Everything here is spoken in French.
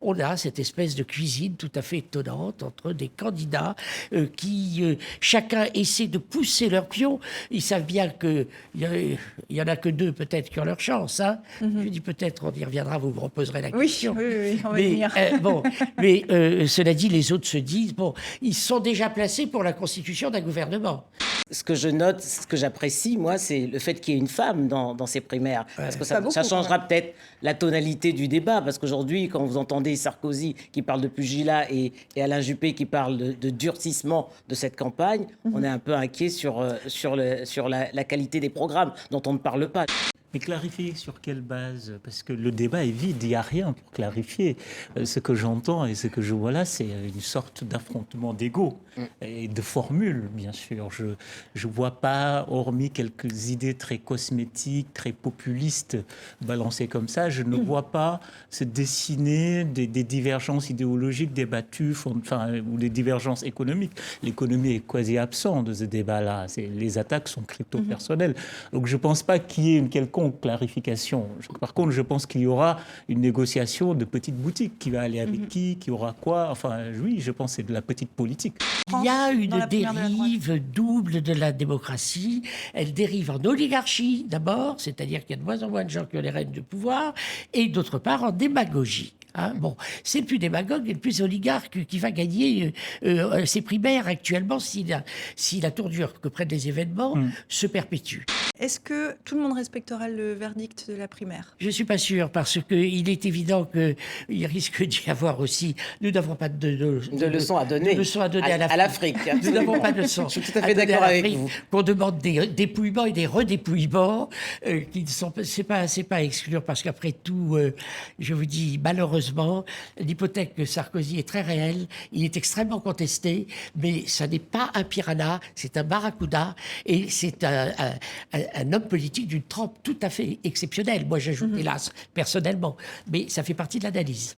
on a cette espèce de cuisine tout à fait étonnante entre des candidats qui, chacun essaie de pousser leur pion. Ils savent bien qu'il y en a que deux peut-être qui ont leur chance. Hein. Je dis peut-être, on y reviendra, vous me reposerez la question. Oui, on va y venir. Cela dit, les autres se disent, bon, ils sont déjà placés pour la constitution d'un gouvernement. Ce que je note, ce que j'apprécie, moi, c'est le fait qu'il y ait une femme dans ces primaires. Parce que ça changera peut-être la tonalité du débat. Parce qu'aujourd'hui, quand vous entendez Sarkozy qui parle de pugilat et Alain Juppé qui parle de durcissement de cette campagne, on est un peu inquiet sur la qualité des programmes dont on ne parle pas. Mais clarifier sur quelle base? Parce que le débat est vide, il n'y a rien pour clarifier. Ce que j'entends et ce que je vois là, c'est une sorte d'affrontement d'ego et de formules, bien sûr. Je ne vois pas, hormis quelques idées très cosmétiques, très populistes balancées comme ça, je ne vois pas se dessiner des divergences idéologiques débattues, ou des divergences économiques. L'économie est quasi absente de ce débat-là. Les attaques sont crypto-personnelles. Donc je ne pense pas qu'il y ait une quelconque clarification. Par contre, je pense qu'il y aura une négociation de petites boutiques. Qui va aller avec qui aura quoi. Enfin, oui, je pense que c'est de la petite politique. Il y a une dérive double de la démocratie. Elle dérive en oligarchie, d'abord, c'est-à-dire qu'il y a de moins en moins de gens qui ont les rênes de pouvoir, et d'autre part en démagogie. Hein, bon, c'est le plus démagogue et le plus oligarque qui va gagner ses primaires actuellement si la tournure que prennent les événements se perpétue. Est-ce que tout le monde respectera le verdict de la primaire? Je ne suis pas sûr, parce qu'il est évident qu'il risque d'y avoir aussi... Nous n'avons pas de leçons à donner, à l'Afrique. Nous n'avons pas de leçons. Je suis tout à fait d'accord avec vous. Qu'on demande des dépouillements et des redépouillements qui ne sont c'est pas à exclure, parce qu'après tout, je vous dis, malheureusement, l'hypothèque de Sarkozy est très réelle, il est extrêmement contesté, mais ça n'est pas un piranha, c'est un barracuda, et c'est un homme politique d'une trempe tout à fait exceptionnelle. Moi, j'ajoute, hélas, personnellement, mais ça fait partie de l'analyse.